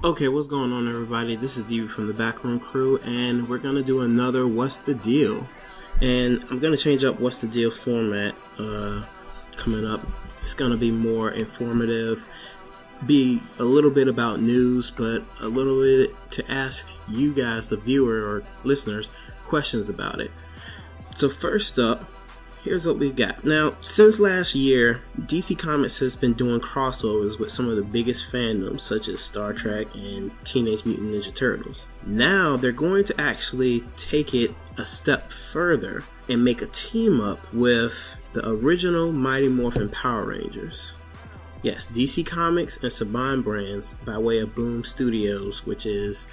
Okay, what's going on, everybody? This is Steve from the Backroom Crew, and we're going to do another What's the Deal? And I'm going to change up What's the Deal format coming up. It's going to be more informative, be a little bit about news, but a little bit to ask you guys, the viewer or listeners, questions about it. So first up, here's what we've got. Now, since last year, DC Comics has been doing crossovers with some of the biggest fandoms, such as Star Trek and Teenage Mutant Ninja Turtles. Now, they're going to actually take it a step further and make a team up with the original Mighty Morphing Power Rangers. Yes, DC Comics and Saban Brands, by way of Boom Studios, which is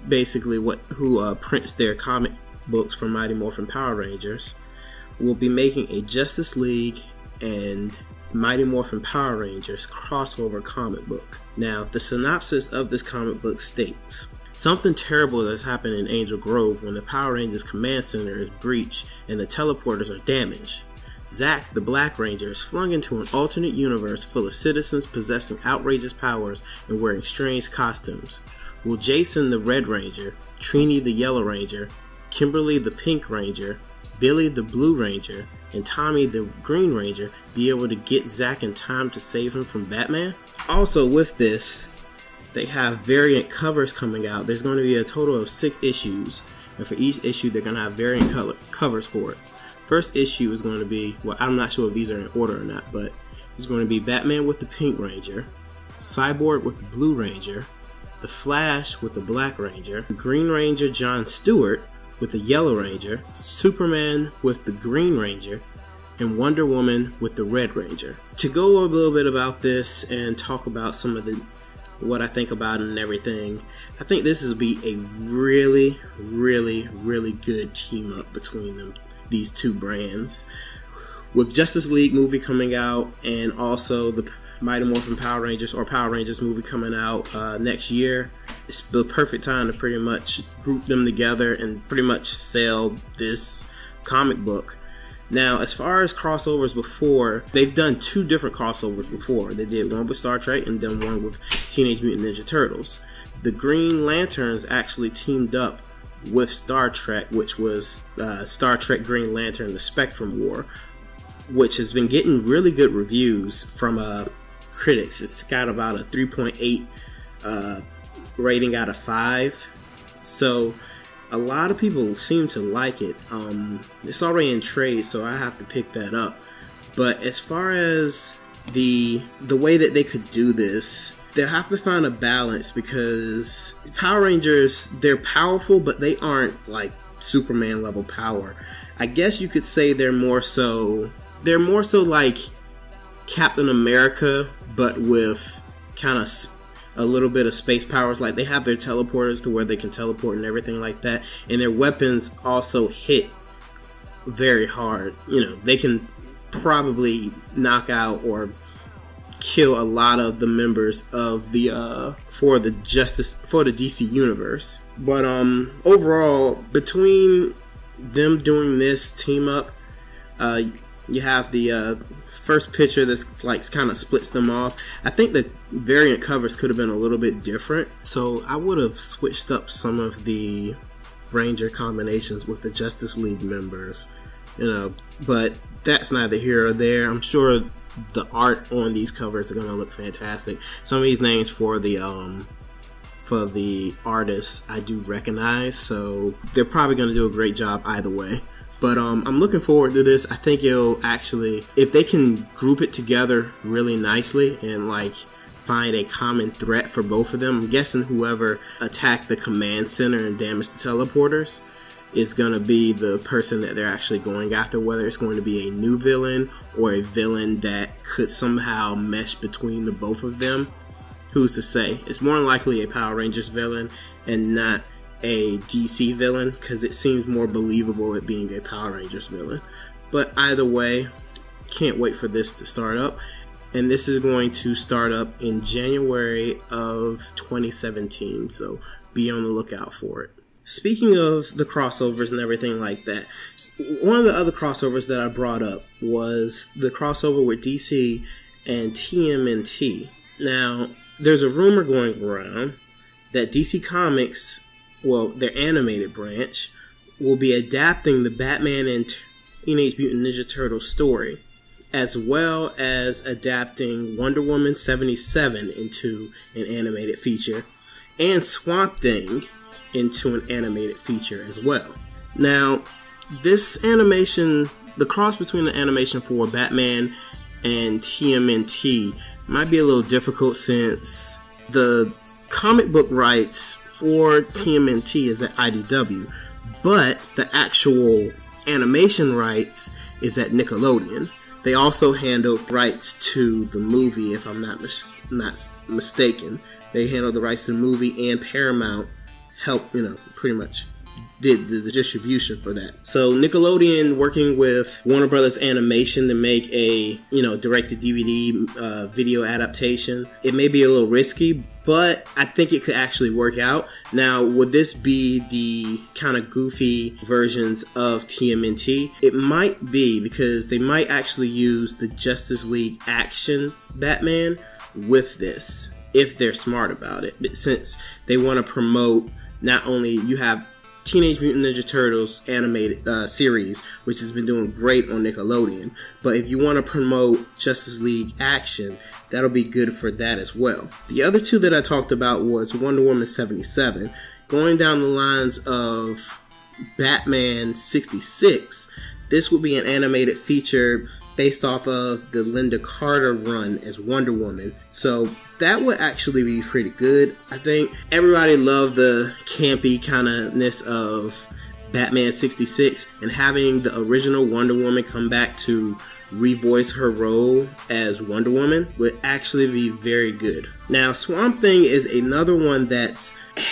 basically who prints their comic books for Mighty Morphin Power Rangers, will be making a Justice League and Mighty Morphin Power Rangers crossover comic book. Now, the synopsis of this comic book states, something terrible has happened in Angel Grove when the Power Rangers command center is breached and the teleporters are damaged. Zack, the Black Ranger, is flung into an alternate universe full of citizens possessing outrageous powers and wearing strange costumes. Will Jason, the Red Ranger, Trini, the Yellow Ranger, Kimberly, the Pink Ranger, Billy, the Blue Ranger, and Tommy, the Green Ranger, be able to get Zack in time to save him from Batman? Also, with this, they have variant covers coming out. There's going to be a total of 6 issues, and for each issue, they're going to have variant covers for it. First issue is going to be, well, I'm not sure if these are in order or not, but it's going to be Batman with the Pink Ranger, Cyborg with the Blue Ranger, the Flash with the Black Ranger, the Green Ranger John Stewart with the Yellow Ranger, Superman with the Green Ranger, and Wonder Woman with the Red Ranger. To go a little bit about this and talk about some of what I think about it and everything, I think this will be a really, really, really good team up between these two brands. With Justice League movie coming out and also the Mighty Morphin Power Rangers or Power Rangers movie coming out next year, it's the perfect time to pretty much group them together and pretty much sell this comic book. Now, as far as crossovers before, they've done 2 different crossovers before. They did one with Star Trek and then one with Teenage Mutant Ninja Turtles. The Green Lanterns actually teamed up with Star Trek, which was Star Trek Green Lantern, the Spectrum War, which has been getting really good reviews from critics. It's got about a 3.8 rating out of 5, so a lot of people seem to like it. It's already in trade, so I have to pick that up. But as far as the way that they could do this, they'll have to find a balance, because Power Rangers, they're powerful, but they aren't like Superman level power. I guess you could say they're more so like Captain America, but with kind of a little bit of space powers. Like, they have their teleporters to where they can teleport and everything like that, and their weapons also hit very hard. You know, they can probably knock out or kill a lot of the members of the for the DC universe. But overall, between them doing this team up, you have the first picture that's like kind of splits them off. I think the variant covers could have been a little bit different, so I would have switched up some of the Ranger combinations with the Justice League members, you know, but that's neither here or there. I'm sure the art on these covers are going to look fantastic. Some of these names for the artists I do recognize, so they're probably going to do a great job either way. But I'm looking forward to this. I think it'll actually, if they can group it together really nicely and like find a common threat for both of them, I'm guessing whoever attacked the command center and damaged the teleporters is going to be the person that they're actually going after, whether it's going to be a new villain or a villain that could somehow mesh between the both of them. Who's to say? It's more than likely a Power Rangers villain and not a DC villain, because it seems more believable it being a Power Rangers villain. But either way, can't wait for this to start up. And this is going to start up in January of 2017, so be on the lookout for it. Speaking of the crossovers and everything like that, one of the other crossovers that I brought up was the crossover with DC and TMNT. Now, there's a rumor going around that DC Comics, well, their animated branch, will be adapting the Batman and Teenage Mutant Ninja Turtles story, as well as adapting Wonder Woman 77 into an animated feature, and Swamp Thing into an animated feature as well. Now, this animation, the cross between the animation for Batman and TMNT might be a little difficult since the comic book rights for TMNT is at IDW, but the actual animation rights is at Nickelodeon. They also handled rights to the movie, if I'm not mistaken. They handled the rights to the movie, and Paramount helped, pretty much did the distribution for that. So Nickelodeon working with Warner Brothers Animation to make a, direct-to-DVD video adaptation. It may be a little risky, but I think it could actually work out. Now, would this be the kind of goofy versions of TMNT? It might be, because they might actually use the Justice League Action Batman with this, if they're smart about it. But since they want to promote, not only you have Teenage Mutant Ninja Turtles animated series, which has been doing great on Nickelodeon, but if you want to promote Justice League Action, that'll be good for that as well. The other two that I talked about was Wonder Woman 77. Going down the lines of Batman 66, this will be an animated feature based off of the Linda Carter run as Wonder Woman. So that would actually be pretty good. I think everybody loved the campy kind-of-ness of Batman 66, and having the original Wonder Woman come back to revoice her role as Wonder Woman would actually be very good. Now, Swamp Thing is another one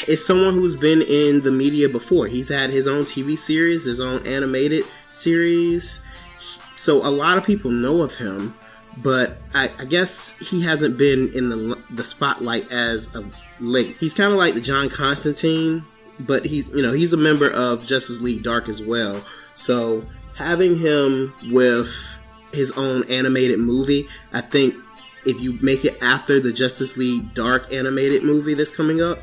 is someone who's been in the media before. He's had his own TV series, his own animated series. So a lot of people know of him, but I guess he hasn't been in the spotlight as of late. He's kind of like the John Constantine, but he's a member of Justice League Dark as well. So having him with his own animated movie, I think if you make it after the Justice League Dark animated movie that's coming up,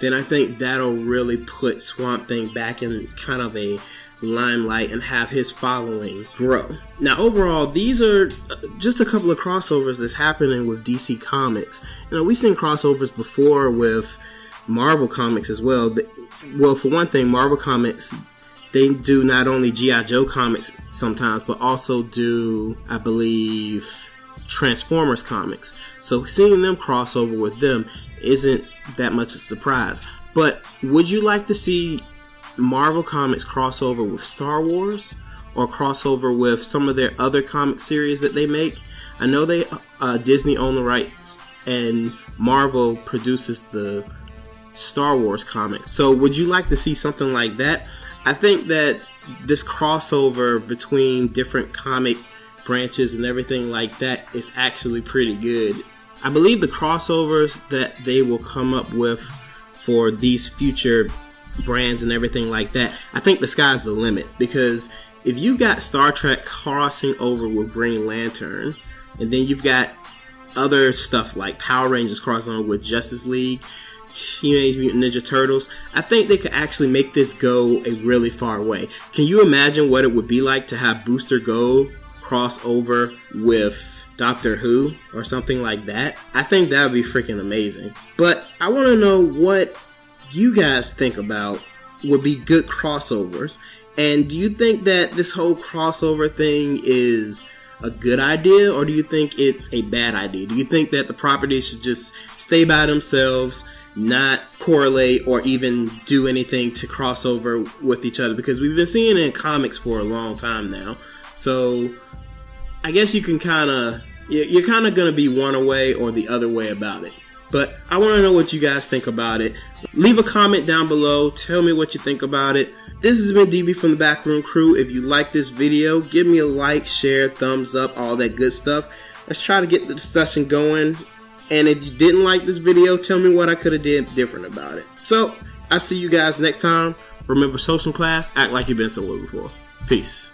then I think that'll really put Swamp Thing back in kind of a limelight and have his following grow. Now, overall, these are just a couple of crossovers that's happening with DC Comics. We've seen crossovers before with Marvel Comics as well. Well, for one thing, Marvel Comics, they do not only G.I. Joe comics sometimes, but also do, I believe, Transformers comics. So seeing them crossover with them isn't that much a surprise. But would you like to see Marvel Comics crossover with Star Wars, or crossover with some of their other comic series that they make? I know they Disney own the rights, and Marvel produces the Star Wars comics. So would you like to see something like that? I think that this crossover between different comic branches and everything like that is actually pretty good. I believe the crossovers that they will come up with for these future brands and everything like that, I think the sky's the limit, because if you got Star Trek crossing over with Green Lantern, and then you've got other stuff like Power Rangers crossing over with Justice League, Teenage Mutant Ninja Turtles, I think they could actually make this go a really far way. Can you imagine what it would be like to have Booster Gold cross over with Doctor Who or something like that? I think that would be freaking amazing. But I want to know what you guys think about would be good crossovers, and do you think that this whole crossover thing is a good idea, or do you think it's a bad idea? Do you think that the properties should just stay by themselves, not correlate or even do anything to cross over with each other? Because we've been seeing it in comics for a long time now, so I guess you can you're kind of going to be one way or the other way about it. But I want to know what you guys think about it. Leave a comment down below. Tell me what you think about it. This has been DB from the Backroom Crew. If you like this video, give me a like, share, thumbs up, all that good stuff. Let's try to get the discussion going. And if you didn't like this video, tell me what I could have did different about it. So, I'll see you guys next time. Remember, social class, act like you've been somewhere before. Peace.